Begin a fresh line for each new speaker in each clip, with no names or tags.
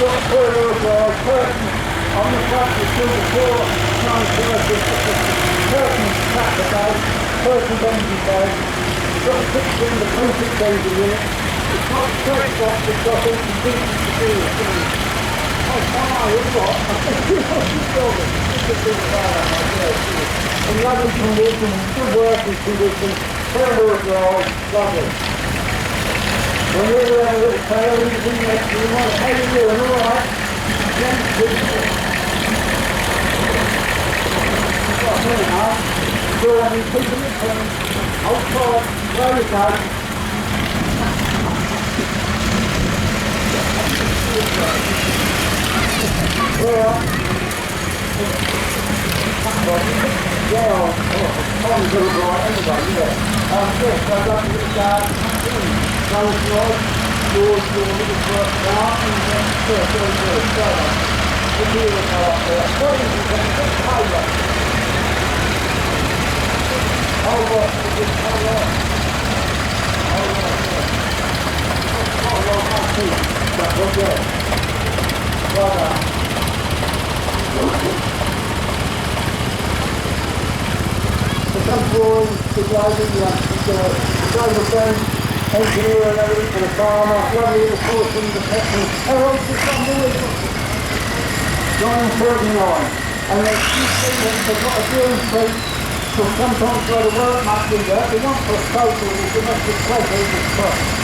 got four-wheel drive, curtains on the front, you see the four, nine curtains, curtains tractor bag, curtains engine bag, you've got the 16, the 26 engine unit, it's got the straight box, it's got all the decent to do with things. Oh, you've got, I think you've got this building, it's a big car, in lovely condition, good working condition, four-wheel drive, lovely. When you're there a little tail, you think that you want to pay you, and alright, then you've got a minute now, so when you keep them in turn, outside, there you go. Well, yeah, I'm good right anyway, yeah. Yes, I'd like to get the garden, close rod, doors, your little work out, and then good, so the deal will go up there. What is it then? Just pay that. Oh, what? Oh, right. Oh, right, yeah. Oh, well, I see. That's what, yeah. Well done. Some drawings, the driving, the driver friend, engineer and everything, and a farmer, lovely little portion, the petrol, everyone's just on the way. 9:39, and they keep saying that they've got a drill straight, so sometimes where the work might be there, they want for a photo with domestic pleasure,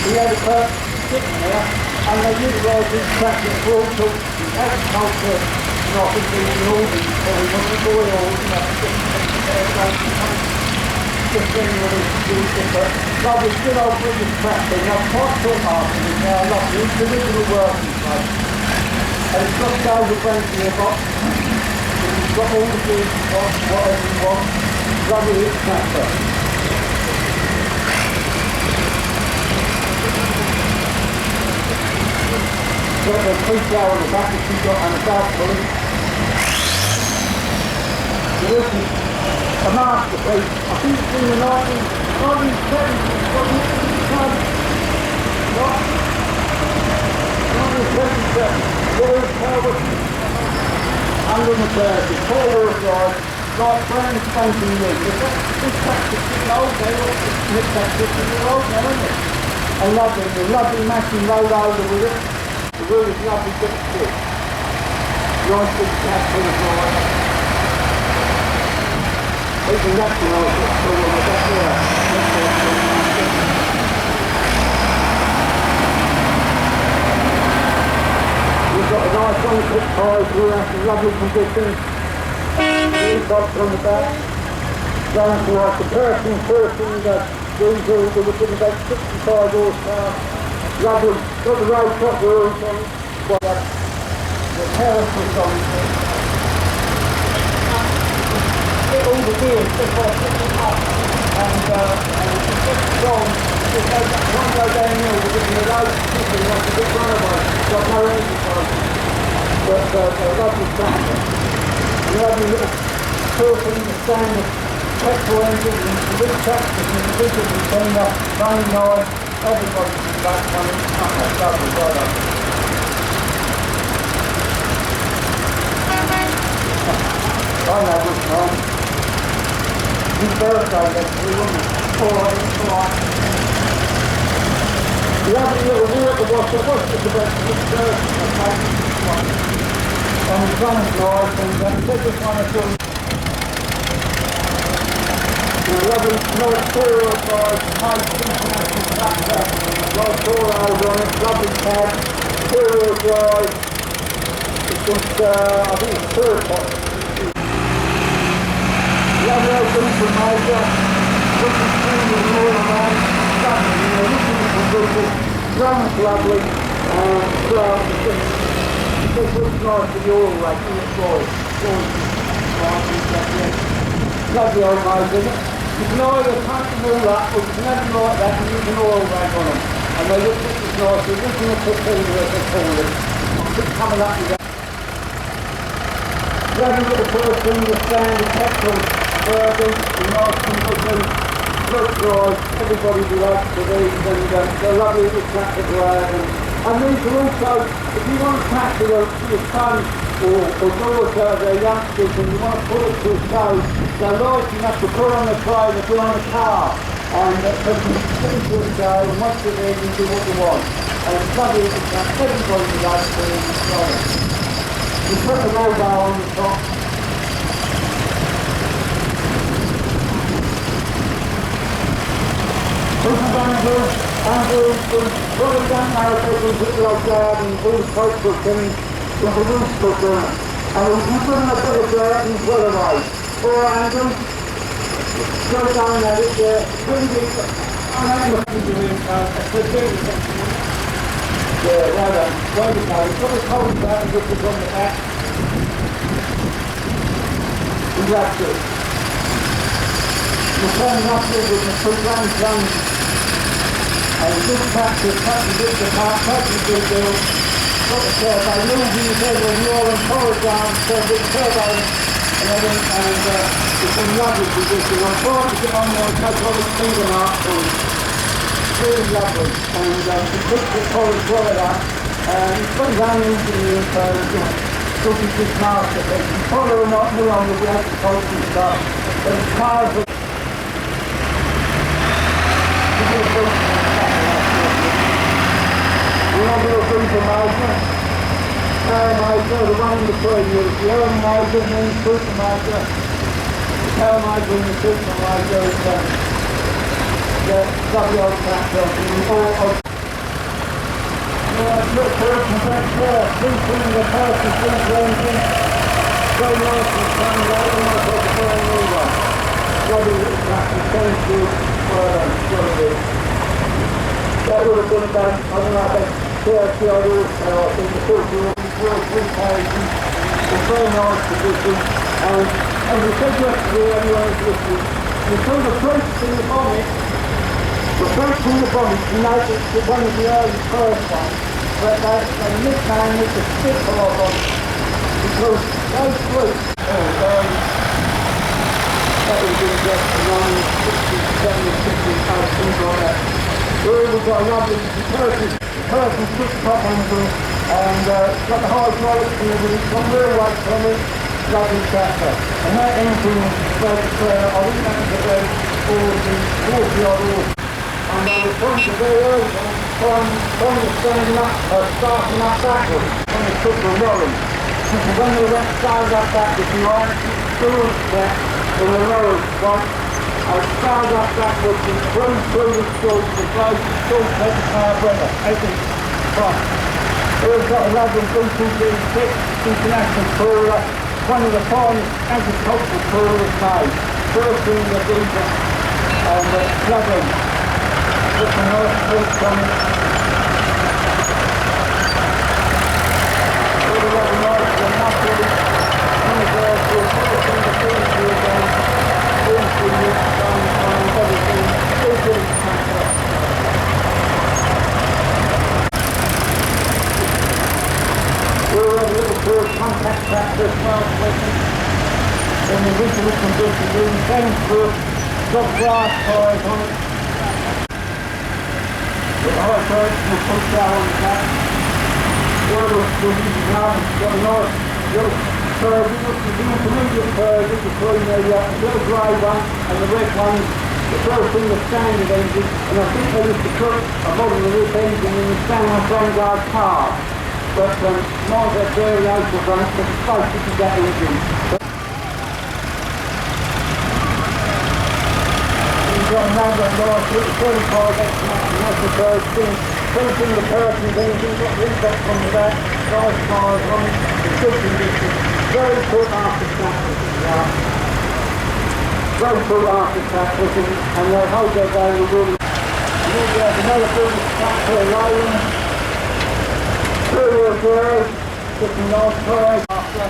we had a curtain sitting there, and they utilise these tractors for all sorts of agriculture, not in the northern, so we want to go all, just generally using, but lovely good old British tractor. Now quite short after it now, lovely, it's the original working place. And it's got over Brentford box, and it's got all the gears you want, whatever you want. Lovely little tractor. Got the pre-flower on the back that you've got and the back pulley. This is a masterpiece. I think it's in the 1970s, wasn't it? 1977. Four-wheel power, under maternity, four-wheel drive, like brand spanking new. This tractor's getting old now, this tractor's getting old now, isn't it? And lovely matching load over with it. The wheel is lovely bit of stick. Nice big tractor as well. Even that's the old one, I got here. We've got a nice uncut tyre here, lovely condition. Wheel box on the back. Down to like the person, diesel, they were getting about 65 horsepower. Lovely, got the road top wheels on it. The terraces on it. All the gears just by picking up and it's just strong. Just one go downhill, we're getting the road particularly like a big runaway. It's got no engine on it. But a lovely tractor. A lovely little two-cylinder standard petrol engine and the big tractors and the big container, running line, everybody's in the back running. Oh, that's lovely, well done. I know which one. His birthday yesterday, wasn't it? Alright. Lovely little water washer, what's it about his birthday? On his running drive, and take this one at all. Lovely, nice four-wheel drive, nice international tractor, nice 4 hours on it, lovely cab, four-wheel drive. It's just, I think it's 2 o'clock. Lovely open major, looking clean and all around, lovely, looking at the condition, runs lovely, and just looks nice with the oil rake in the floor. Lovely old motor, isn't it? You can either paint them all up, or you can have them like that and use an oil rake on them. And they look just as nice, the original Torpedo as they call it. Keep coming up with that. Lovely little person, the standard petrol. Burgers, nice condition, good drive, everybody likes to these, and they're lovely little tractor to have, and And then you can also, if you want to practice your son or daughter, they're youngsters, and you want to put it to a show, they're lighting up to put on the trailer, put on the car, and so you can put it to a show, and once you're there, you do what you want. And it's lovely, everybody would like to enjoy it. You put the logo on the top. This is Andrew, probably don't know if they can put like that and all types of things in the roof cooker. And you put in a bit of dirt and put it away. Alright Andrew, go down there, bring it, I'm not going to do it, yeah, right on, wait a minute, put the cold back and put it on the back. And that's it. You're turning up here with the two grand guns. And good practice, practice the part, practice the deal. Got the turbo, losing your head when you're on forward down, so big turbo, and everything, and it's in lovely position. I'm trying to get on there and take all the speed and art for you. Really lovely, and you put the college well up, and it's got his own engineering, so looking good masterpiece. You probably will not be on with the agricultural stuff, but it's cars that we're not going to do the major. Power major, the one in between you. The early major and then the super major. The power major and the super major is the lovely old tractor. Look for it from back there. Sleeping the person, sleeping engine. So nice and sunny, right on my top of the new one. Lovely little tractor, thank you. Well done, what a bit. That would have been about, I don't know, about 30 odd also, I think the filter will be worth 3 pages. It's a very nice position, and as we said yesterday, anyone's listening, you see the brakes in the bonnet, you know it's one of the early first ones, but they nickname it the Spitfire bonnet, because those brakes, that would have been just 1960, 70, 60, things like that. Here we've got a lovely person switch top engine, and it's got the hydraulics and everything, it's got real weight from it, lovely tractor. And that engine is I think that was about 40 odd horse. And from the very early from the starting up backwards, when they took the rolling. When they went started up backwards, you are still there in the road, right? I started up backwards and through the stalk, the place is still taking carburetor, 18 front. Here we've got a lovely B2B6 international cooler, one of the finest agricultural coolers made. First in the diesel, and lovely. Just a nice sweet from it. Really lovely nice and muffled. And there's the first in the diesel again. We're a little Ford compact tractor, 12 places, in the original condition, doing the same Ford, got glass tires on it. Got the hydraulics and the push down on the back. The other one's got a nice little curve, it's the intermediate curve between the little grey one and the red one. The first thing the standard engine, and I think they used to put a model of this engine in the standard Vanguard car. But mine's had variations on it, but it's basically that engine. We've got another nice little 35 X-Max thing. Something the person's engine, got the impact on the back, nice tires on it, it's good condition. Very good after traffic. Very good after traffic, and they hold their value really. And then we have another big tractor Laughton. Two-wheel drive, getting nice tires after.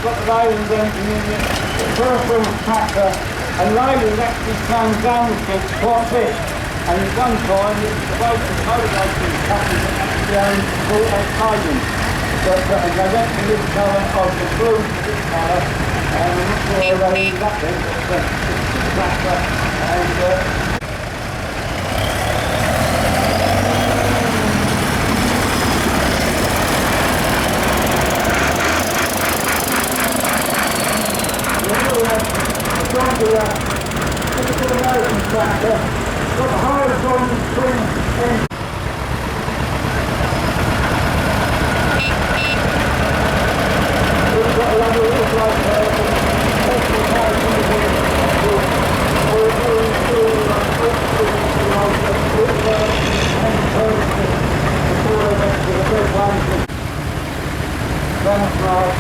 Got the Laughton engine in it, the first wheel tractor, and Laughton actually comes down the ship quite a bit. And at one time, it was the racing motor-racing company that actually owned all that Titan. But they went to this colour of the blue to this colour, and I'm not sure where they ended up then, but it's a tractor, and tractor. Got the Laughton Spring Fayre. We've got a lovely little light there. Special house in the middle. We're going to and person before they get to the big one. That's right.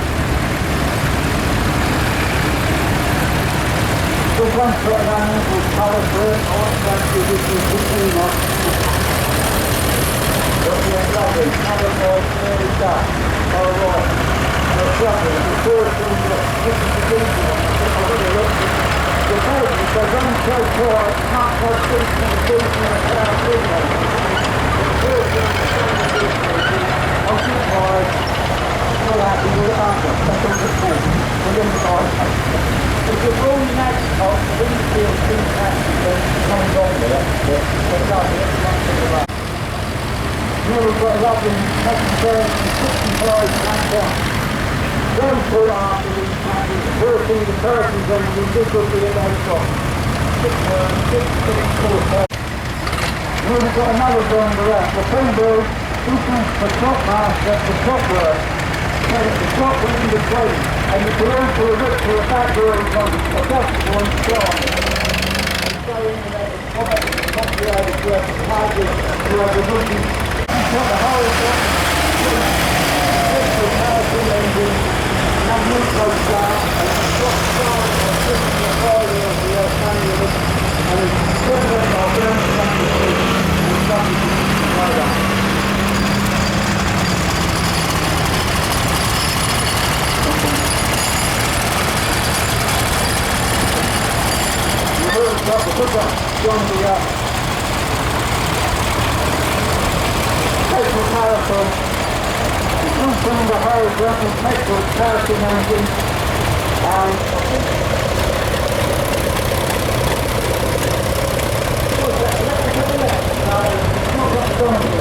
This one's got an unusual colour for it. I want to actually give you 15 on. But yeah, lovely. Colour boy, very dark. Alright. It's lovely. Before it's in the detail, I've already looked at the person says, I'm so poor, I can't go through to the detail of how I do that. The person is the detail. I'm surprised. Still happy with it, aren't I? That's all the thing. We're inside. If you're all next top, these feel too passionate, comes on with it, but lovely, it's much of the right. Here we've got a lovely 65 tractor. Don't put after these tractors, the first thing the person's going to do, this will be a nice top. 6 4 Here we've got another going around. The Pembroke, looking for top master, the top work. So the top will be the plane, and you can also look for a back door in front of a dust one strong. And so in there, the top of the top of the other work, the hardest, you have the looking, you've got the whole top, the powerful engine, and micro glass, and the top star, and the fire of the manual, and it's equivalent of them, and something like that. Got the hookup from the petrol marathon. The front from the hose running petrol charging engine, and what's that? Electric? No, it's not got the donkey.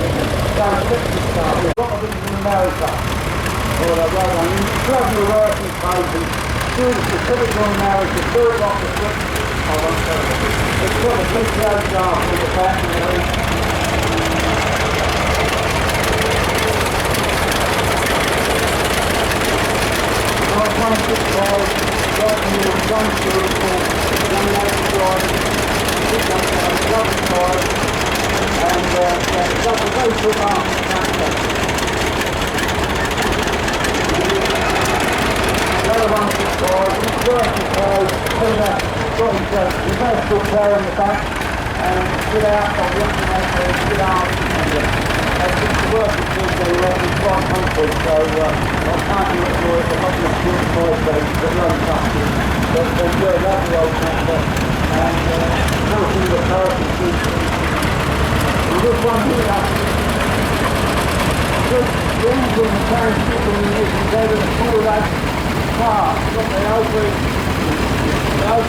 That's electric car. A lot of it is in America. Or I wrote on you. Grab your working places, do the specific on America, do it off the foot. I won't tell you. It's got a big road jar for the back of the road. Well, 165, right in the one story for 185, 605, and it's got a very good arm tractor. The other 165, it's 35, got his reversible player in the back, and good out of the alternator, good arm, and since the work is good, they work in quite country, so I can't do it for it, I'm not going to shoot my face, but run something, but they're good, lovely old tractor, and nothing but perfect features. And this one here, the engine and transmission is better than a full life car, got the over got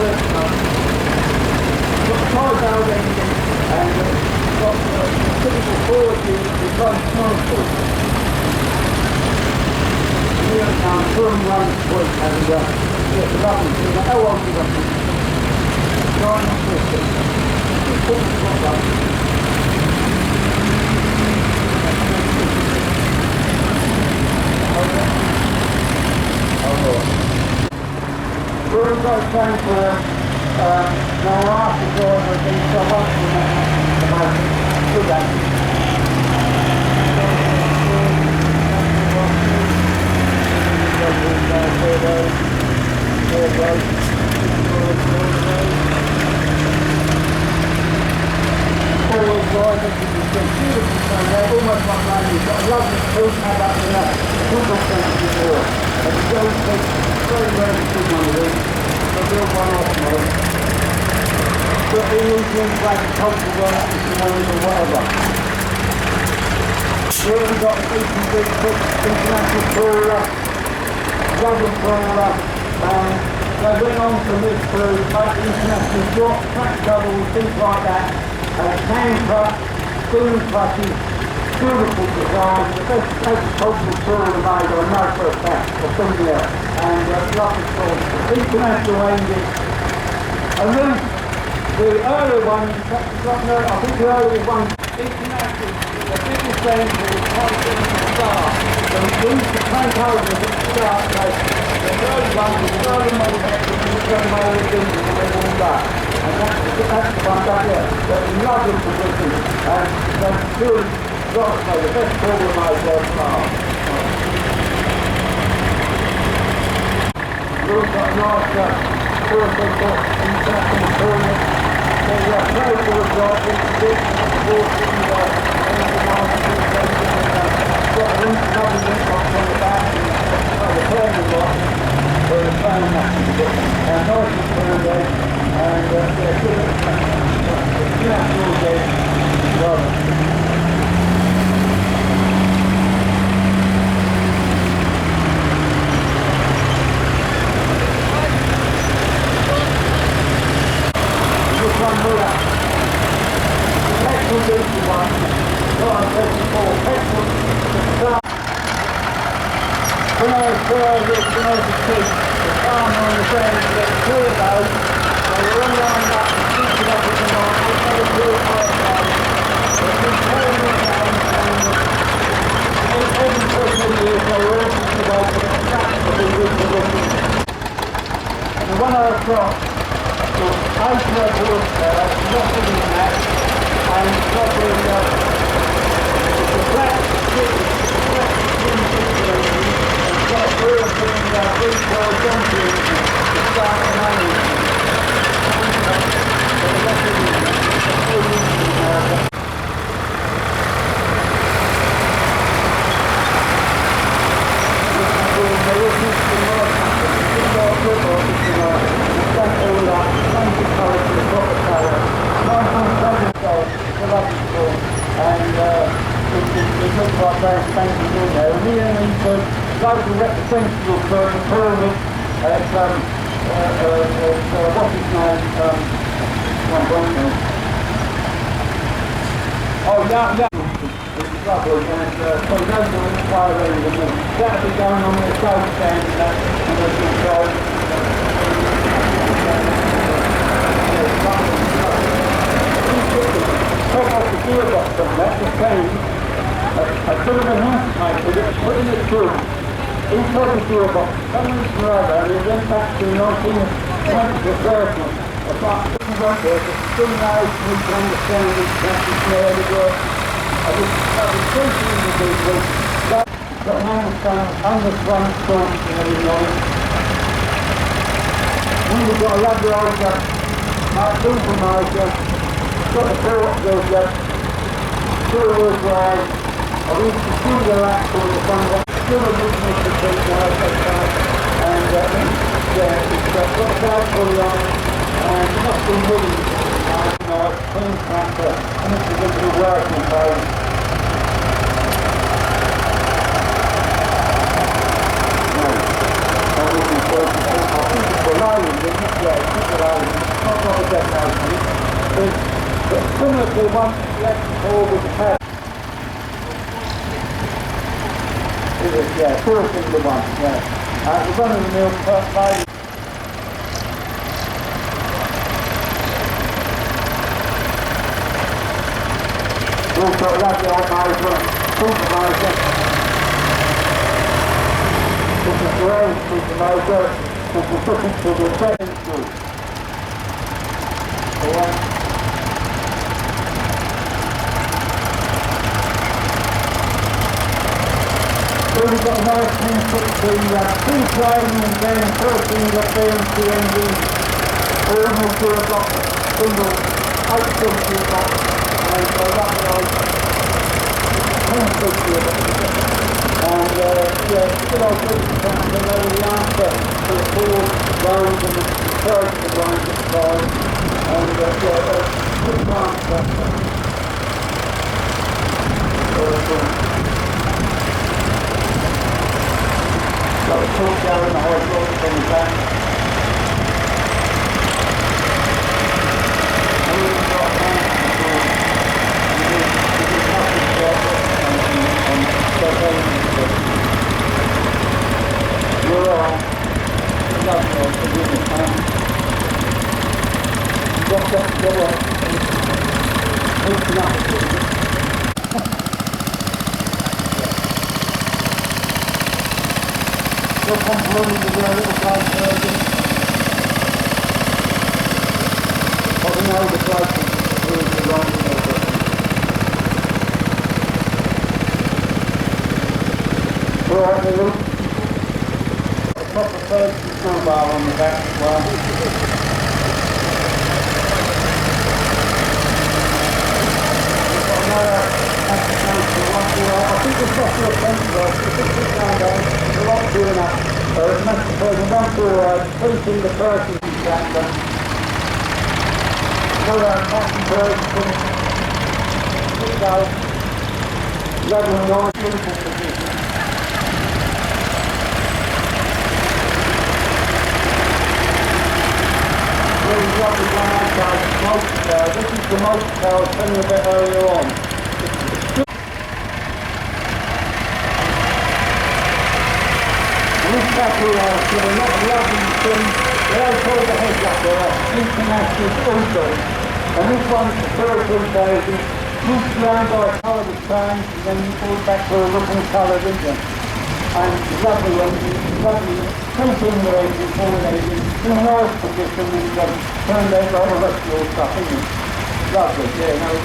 the car down engine, and got the typical forward unit with one small. Here now, turn one foot, and get the button to the how long you got it? 950. Just put the foot up. We've got time for now after going with these so much about do that. Always going, this is beautiful sun there, almost like mine. You've got a lovely food pad up in that 2% before. And you don't take very, very good one of these. A real one-off mode. But they use things like cultural instruments or whatever. Here we've got a decent big international trawler, rubber trawler, and they went on to live through like international drop, track doubles, things like that, hand cut, spoon cutting, beautiful design, the best agricultural trawler made on no for a fact, or something else, and rubber trawler, international ranges, a roof, The earlier one, I think the earlier one, international, the biggest danger is constant start. So we used to take over at the start, like the early one was early manufacturing, and it's going over the engine and then all that. And that's the one back there. That's a lovely position, and that's really got to say the best organised car. We've also got a nice international tournament. So we have no forward drive, we can do sports and got a link covered link box on the back and the turning box where the train matches it. And nice and clear gauge and good natural gauge as well. When I was 12 years when I was a kid, the farmer on the ground to get two of those, they were all lined up and shooting up in the night, they had a blue outside. They were turning it down and every 14 years they were all put away for the fact of the reproduction. And when I was got 8 wood there, nothing in that, and probably the black stick, the black skin situation. Got a real thing about retail jumping to start the money. Local representative for the pyramid at, what's his name, oh yeah, it's lovely, and so those are inspiring to me. That'll be going on the south stand and that, and there's control. Take off the gearbox from that, the change. I could have been half made, but it's put in the tube. Inside the gearbox, something's forever, and it went back to 1930. About 50 right there, but still now we can understand it, that's the snare, the work. I was thinking of these weeks, but now it's under front storm and everything on it. Then we've got a lovely old supermarket, got the port goes up, 2 wheels wide. I used to see the axle in the front of it. Still a business to take now, and yeah, it's got a side pulley on it, and it's not been really nice, it's clean tractor, and it's a good little working phase. No, I wouldn't say I think it's the Lowland, isn't it? Yeah, it's not the Lowland, it's not got a detonation. But similar to the one left forward with the head. Yeah, first thing the one, yeah. The run of the mill by also a lovely old motor, supervisor. This is the old supervisor, this is looking to the second group. So we've got a nice thing to the two-plane and then 13 up there and 2 engines, original gearbox, single 8-stroke gearbox, and that was 10-stroke gearbox. And yeah, still all good and they know the answer to the 4 lines and the third of the lines at the side. And yeah, good answer. Got a torque down in the hydraulics on the back. And we've got we're on. Got that together Look on blue with a little black version. I don't know the black blue is the wrong one. Alright, they look. A proper first snowball on the back as well. I think it's not your fence, it's a lot doing that. It's meant to say we want to facing the person who's back there. So passing person, sit out, level your beautiful position. Really lovely one outside the motor. This is the motor I was telling you a bit earlier on. This battery house with a lot of lovely things. They all call the head up there, international photos. And this one's the third 2000. Moved around by a colour of change, and then you go back to a looking colour, didn't you? And lovely engine, lovely, continuation, formulating, in a nice position, and turned out all the rest of your stuff, isn't it? Lovely, yeah, no,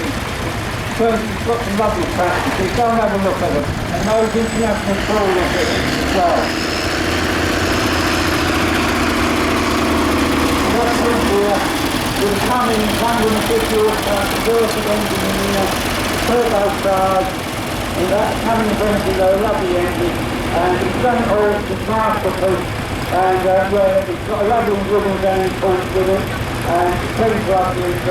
so it's got some lovely practices, go and have a look at them. And those international touring as well. We're coming 150 horsepower converted engine in here, turbo charge, and that's coming eventually a lovely engine, and it's done all to masterpiece, and yeah, it's got a lovely wooden down point with it, and it's very lovely. It's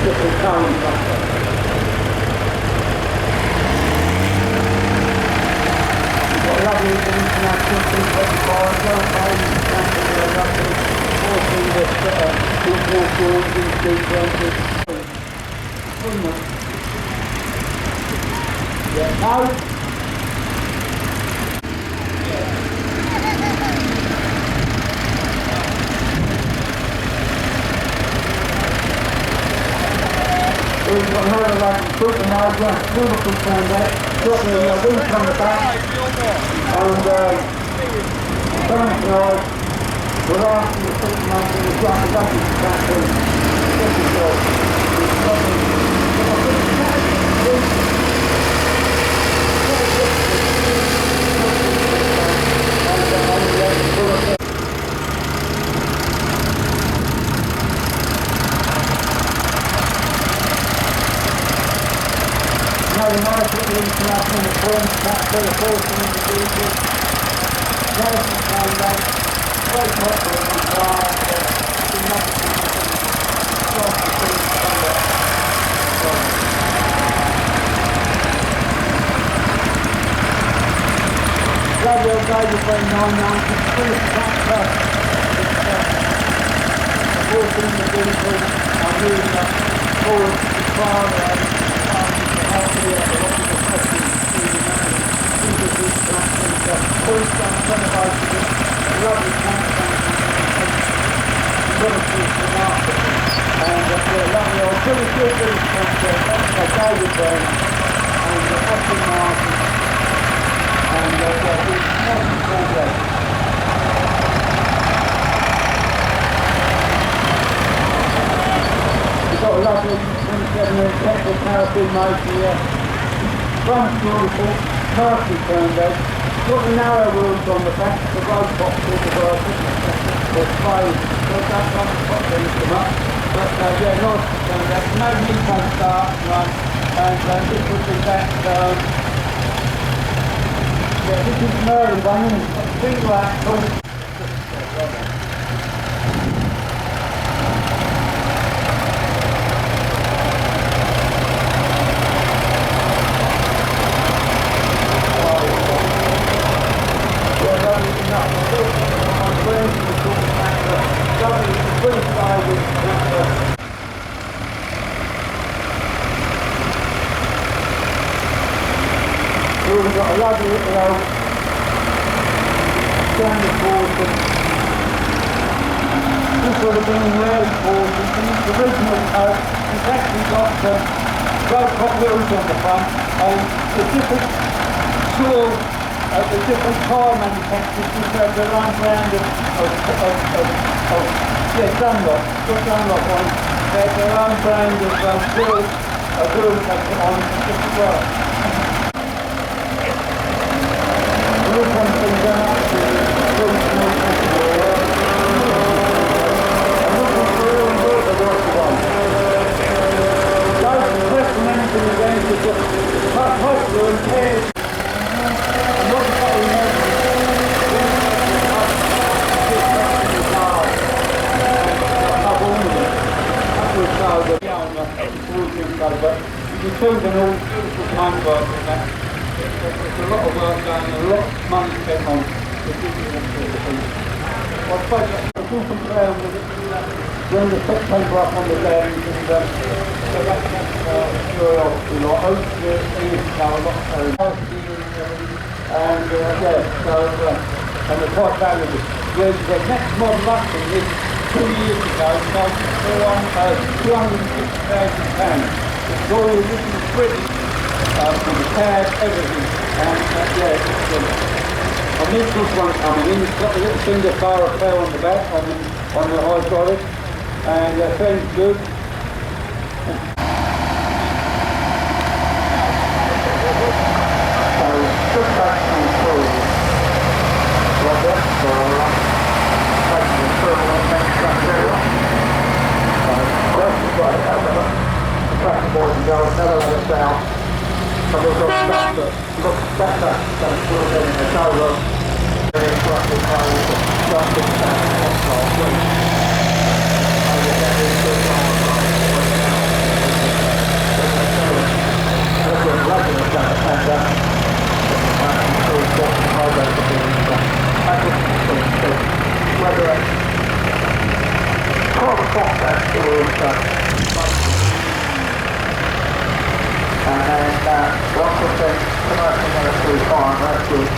just a towing factor. Lovely international 225, don't know, lovely 14 international yeah, now. We've got another like supermarket, beautiful turned out, got the wheels on the back, and something like, we're asking the supermarket, we've got the luggage factory, this is all, it's lovely. Now the market is not in the form, not for the person in the vehicle. That is the time that quite much of the car, the nothing across the things from the lovely old guy with very 990, full tractor. Walking in the vehicle, I'm really not forward to the car. We've got a lovely 27-inch petrol power motor here. Front's beautiful, nicely turned out. Got the narrow wheels on the back, the road box is the work, or spade, so that's not the top things come up. But yeah, nicely turned out. No heat on start, right, and this would be that, yeah, this is an early one, it's got single axle. We've got a lovely little standard portion. This would have been a rare portion. It's the original coat. It's actually got Road top wheels on the front, and the different tool, the different tyre manufacturers just have their own brand of Dunlop, got Dunlop on, they have their own brand of wheels they put on for different work. This one's been done up to really small possible work. I'm looking for a really good the work one. Those pressing anything against it just cut through and tears. I'm not cutting but you choose an all beautiful paintwork in that. There's a lot of work done and a lot of money spent on the digital sort of thing. I suppose I do some play with it when the set paper up on the lens and so that's curiosity, like hopefully it's now a lot of and yeah, so and they're quite valuable. Whereas the next model up in this 2 years ago sold for £250,000. It's all original British, from the tag, everything, and yeah, it's good. And this one coming in, it's got a little finger fire repair on the back, on the hydraulic, and fairly good. So, just back to the story. Like that, so taking the turtle and things back there. That's right, track the board and go, never let us down. So we've got stuff that looks better than it's sort of in the showroom. Very fluffy clothes, stuff that's hostile, please. I will get these good ones on. That's what I'm loving about the tender. I'm sure we've got some progress to do and stuff. That's what I'm saying too. Whether it's quite a process or and then once the thing commercial military farm, that's good.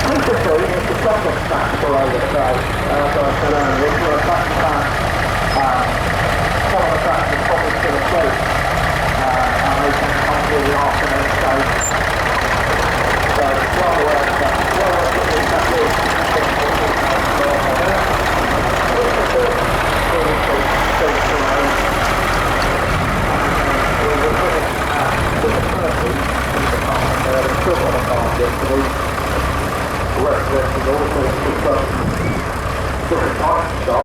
Principally, it's the subject factor I would say, as I said earlier, for a fact that some of the factors probably still asleep, and they can come through the afternoon stage. So, well worth that. Well worth it, exactly. Still got a car yesterday. The rest of it is also different types of